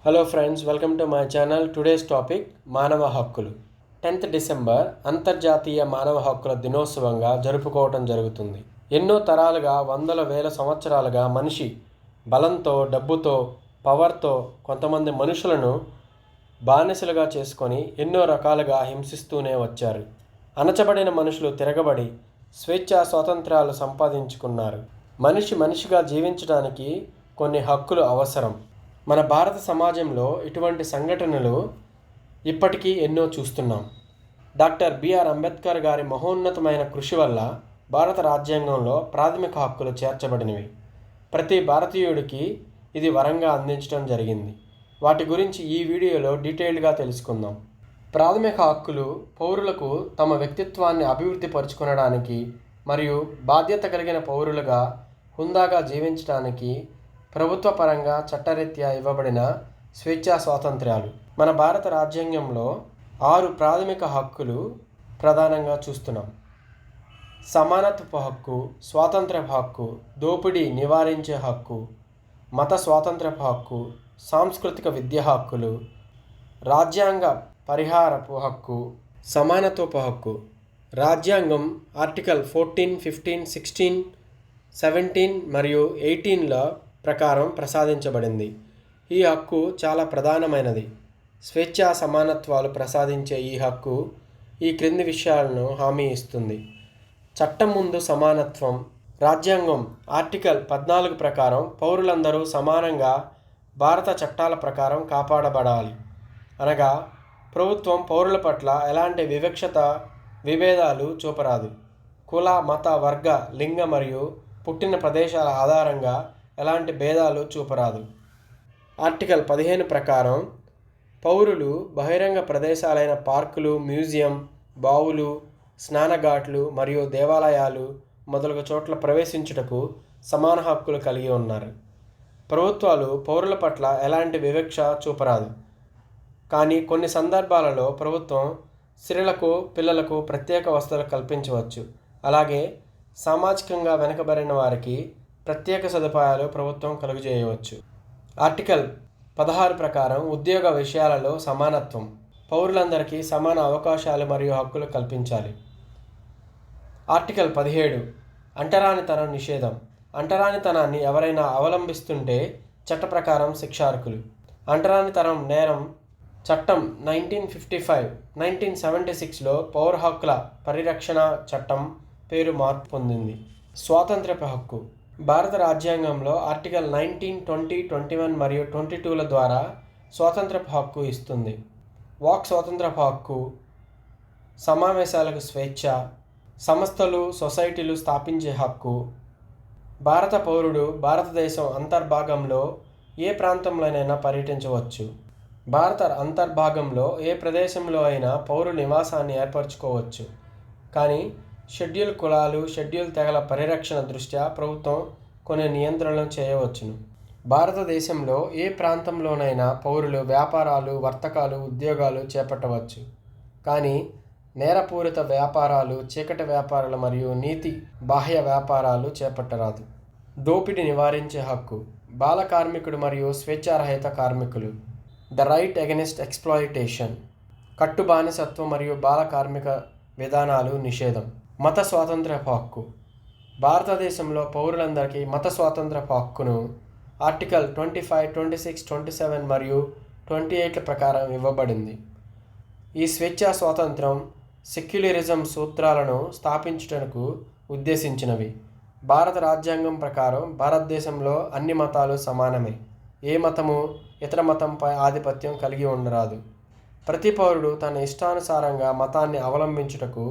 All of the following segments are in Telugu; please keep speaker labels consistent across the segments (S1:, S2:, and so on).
S1: Hello friends, welcome to my channel. Today's topic మానవ హక్కులు. 10th డిసెంబర్ అంతర్జాతీయ మానవ హక్కుల దినోత్సవంగా జరుపుకోవటం జరుగుతుంది. ఎన్నో తరాలుగా, వందల వేల సంవత్సరాలుగా మనిషి బలంతో, డబ్బుతో, పవర్తో కొంతమంది మనుషులను బానిసలుగా చేసుకొని ఎన్నో రకాలుగా హింసిస్తూనే వచ్చారు. అణచబడిన మనుషులు తిరగబడి స్వేచ్ఛా స్వాతంత్రాలు సంపాదించుకున్నారు. మనిషిగా జీవించడానికి కొన్ని హక్కులు అవసరం. మన భారత సమాజంలో ఇటువంటి సంఘటనలు ఇప్పటికీ ఎన్నో చూస్తున్నాం. డాక్టర్ బిఆర్ అంబేద్కర్ గారి మహోన్నతమైన కృషి వల్ల భారత రాజ్యాంగంలో ప్రాథమిక హక్కులు చేర్చబడినవి. ప్రతి భారతీయుడికి ఇది వరంగా అందించడం జరిగింది. వాటి గురించి ఈ వీడియోలో డీటెయిల్డ్గా తెలుసుకుందాం. ప్రాథమిక హక్కులు పౌరులకు తమ వ్యక్తిత్వాన్ని అభివృద్ధి పరుచుకొనడానికి మరియు బాధ్యత కలిగిన పౌరులుగా హుందాగా జీవించడానికి ప్రభుత్వ పరంగా చట్టరీత్యా ఇవ్వబడిన స్వేచ్ఛా స్వాతంత్ర్యాలు. మన భారత రాజ్యాంగంలో 6 ప్రాథమిక హక్కులు ప్రధానంగా చూస్తున్నాం. సమానత్వపు హక్కు, స్వాతంత్ర్యపు హక్కు, దోపిడీ నివారించే హక్కు, మత స్వాతంత్ర్యపు హక్కు, సాంస్కృతిక విద్యా హక్కులు, రాజ్యాంగ పరిహారపు హక్కు, సమానత్వపు హక్కు. రాజ్యాంగం ఆర్టికల్ 14, 15, 16, 17 మరియు 18ల ప్రకారం ప్రసాదించబడింది. ఈ హక్కు చాలా ప్రధానమైనది. స్వేచ్ఛా సమానత్వాలు ప్రసాదించే ఈ హక్కు ఈ క్రింది విషయాలను హామీ ఇస్తుంది. చట్టం ముందు సమానత్వం. రాజ్యాంగం ఆర్టికల్ 14 ప్రకారం పౌరులందరూ సమానంగా భారత చట్టాల ప్రకారం కాపాడబడాలి. అనగా ప్రభుత్వం పౌరుల పట్ల ఎలాంటి విభేదాలు చూపరాదు. కుల, మత, వర్గ, లింగ మరియు పుట్టిన ప్రదేశాల ఆధారంగా ఎలాంటి భేదాలు చూపరాదు. ఆర్టికల్ 15 ప్రకారం పౌరులు బహిరంగ ప్రదేశాలైన పార్కులు, మ్యూజియం, బావులు, స్నానఘాట్లు మరియు దేవాలయాలు మొదలగు చోట్ల ప్రవేశించుటకు సమాన హక్కులు కలిగి ఉన్నారు. ప్రభుత్వాలు పౌరుల పట్ల ఎలాంటి వివక్ష చూపరాదు. కానీ కొన్ని సందర్భాలలో ప్రభుత్వం స్త్రీలకు, పిల్లలకు ప్రత్యేక వసతులు కల్పించవచ్చు. అలాగే సామాజికంగా వెనుకబడిన వారికి ప్రత్యేక సదుపాయాలు ప్రభుత్వం కలుగజేయవచ్చు. ఆర్టికల్ 16 ప్రకారం ఉద్యోగ విషయాలలో సమానత్వం. పౌరులందరికీ సమాన అవకాశాలు మరియు హక్కులు కల్పించాలి. ఆర్టికల్ 17 అంటరానితనం నిషేధం. అంటరానితనాన్ని ఎవరైనా అవలంబిస్తుంటే చట్ట ప్రకారం శిక్షార్హులు. అంటరానితనం నేరం చట్టం 1955, 1976లో పౌర హక్కుల పరిరక్షణ చట్టం పేరు మార్పు పొందింది. స్వాతంత్ర్యపు హక్కు. భారత రాజ్యాంగంలో ఆర్టికల్ 19, 20, 21 మరియు 22ల ద్వారా స్వాతంత్రపు హక్కు ఇస్తుంది. వాక్ స్వాతంత్రపు హక్కు, సమావేశాలకు స్వేచ్ఛ, సంస్థలు, సొసైటీలు స్థాపించే హక్కు. భారత పౌరుడు భారతదేశం అంతర్భాగంలో ఏ ప్రాంతంలోనైనా పర్యటించవచ్చు. భారత అంతర్భాగంలో ఏ ప్రదేశంలో అయినా పౌరుల నివాసాన్ని ఏర్పరచుకోవచ్చు. కానీ షెడ్యూల్ కులాలు, షెడ్యూల్ తెగల పరిరక్షణ దృష్ట్యా ప్రభుత్వం కొన్ని నియంత్రణలు చేయవచ్చును. భారతదేశంలో ఏ ప్రాంతంలోనైనా పౌరులు వ్యాపారాలు, వర్తకాలు, ఉద్యోగాలు చేపట్టవచ్చు. కానీ నేరపూరిత వ్యాపారాలు, చీకటి వ్యాపారాలు మరియు నీతి బాహ్య వ్యాపారాలు చేపట్టరాదు. దోపిడీ నివారించే హక్కు. బాల కార్మికుడు మరియు స్వేచ్ఛారహిత కార్మికులు. The right against exploitation. కట్టు బానిసత్వం మరియు బాల కార్మిక విధానాలు నిషేధం. మత స్వాతంత్ర్యపు హక్కు. భారతదేశంలో పౌరులందరికీ మత స్వాతంత్ర్యపు హక్కును ఆర్టికల్ 25, 26, 27 మరియు 28ల ప్రకారం ఇవ్వబడింది. ఈ స్వేచ్ఛా స్వాతంత్రం సెక్యులరిజం సూత్రాలను స్థాపించుటకు ఉద్దేశించినవి. భారత రాజ్యాంగం ప్రకారం భారతదేశంలో అన్ని మతాలు సమానమే. ఏ మతము ఇతర మతంపై ఆధిపత్యం కలిగి ఉండరాదు. ప్రతి పౌరుడు తన ఇష్టానుసారంగా మతాన్ని అవలంబించుటకు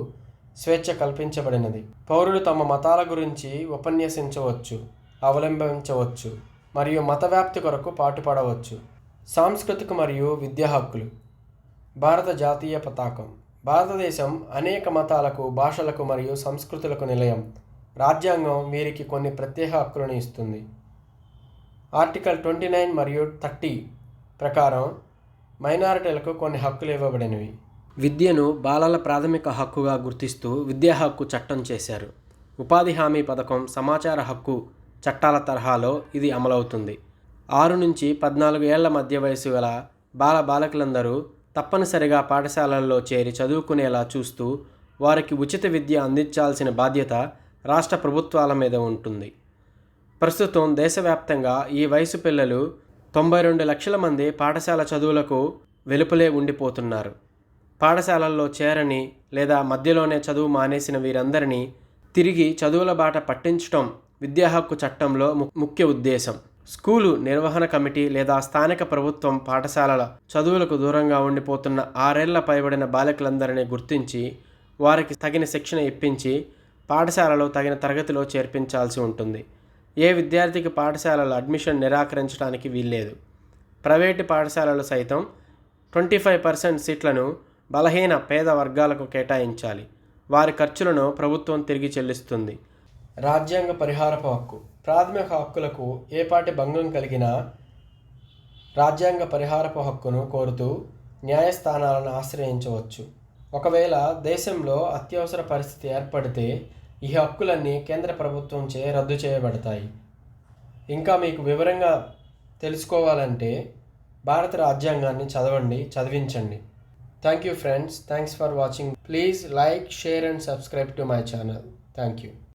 S1: స్వేచ్ఛ కల్పించబడినది. పౌరులు తమ మతాల గురించి ఉపన్యసించవచ్చు, అవలంబించవచ్చు మరియు మత వ్యాప్తి కొరకు పాటుపడవచ్చు. సాంస్కృతిక మరియు విద్యా హక్కులు. భారత జాతీయ పతాకం. భారతదేశం అనేక మతాలకు, భాషలకు మరియు సంస్కృతులకు నిలయం. రాజ్యాంగం వీరికి కొన్ని ప్రత్యేక హక్కులను ఇస్తుంది. ఆర్టికల్ 29 మరియు 30 ప్రకారం మైనారిటీలకు కొన్ని హక్కులు ఇవ్వబడినవి. విద్యను బాలల ప్రాథమిక హక్కుగా గుర్తిస్తూ విద్యా హక్కు చట్టం చేశారు. ఉపాధి హామీ పథకం, సమాచార హక్కు చట్టాల తరహాలో ఇది అమలవుతుంది. 6 నుంచి 14 ఏళ్ల మధ్య వయసు గల బాలబాలికలందరూ తప్పనిసరిగా పాఠశాలల్లో చేరి చదువుకునేలా చూస్తూ వారికి ఉచిత విద్య అందించాల్సిన బాధ్యత రాష్ట్ర ప్రభుత్వాల మీద ఉంటుంది. ప్రస్తుతం దేశవ్యాప్తంగా ఈ వయసు పిల్లలు 92 లక్షల మంది పాఠశాల చదువులకు వెలుపలే ఉండిపోతున్నారు. పాఠశాలల్లో చేరని లేదా మధ్యలోనే చదువు మానేసిన వీరందరినీ తిరిగి చదువుల బాట పట్టించడం విద్యా హక్కు చట్టంలో ముఖ్య ఉద్దేశం. స్కూలు నిర్వహణ కమిటీ లేదా స్థానిక ప్రభుత్వం పాఠశాలల చదువులకు దూరంగా ఉండిపోతున్న 6 ఏళ్ల పైబడిన బాలికలందరినీ గుర్తించి వారికి తగిన శిక్షణ ఇప్పించి పాఠశాలలో తగిన తరగతిలో చేర్పించాల్సి ఉంటుంది. ఏ విద్యార్థికి పాఠశాలలో అడ్మిషన్ నిరాకరించడానికి వీల్లేదు. ప్రైవేటు పాఠశాలలు సైతం 25% సీట్లను బలహీన పేద వర్గాలకు కేటాయించాలి. వారి ఖర్చులను ప్రభుత్వం తిరిగి చెల్లిస్తుంది. రాజ్యాంగ పరిహారపు హక్కు. ప్రాథమిక హక్కులకు ఏపాటి భంగం కలిగినా రాజ్యాంగ పరిహారపు హక్కును కోరుతూ న్యాయస్థానాలను ఆశ్రయించవచ్చు. ఒకవేళ దేశంలో అత్యవసర పరిస్థితి ఏర్పడితే ఈ హక్కులన్నీ కేంద్ర ప్రభుత్వంచే రద్దు చేయబడతాయి. ఇంకా మీకు వివరంగా తెలుసుకోవాలంటే భారత రాజ్యాంగాన్ని చదివించండి. Thank you friends. Thanks for watching. Please like, share and subscribe to my channel. Thank you.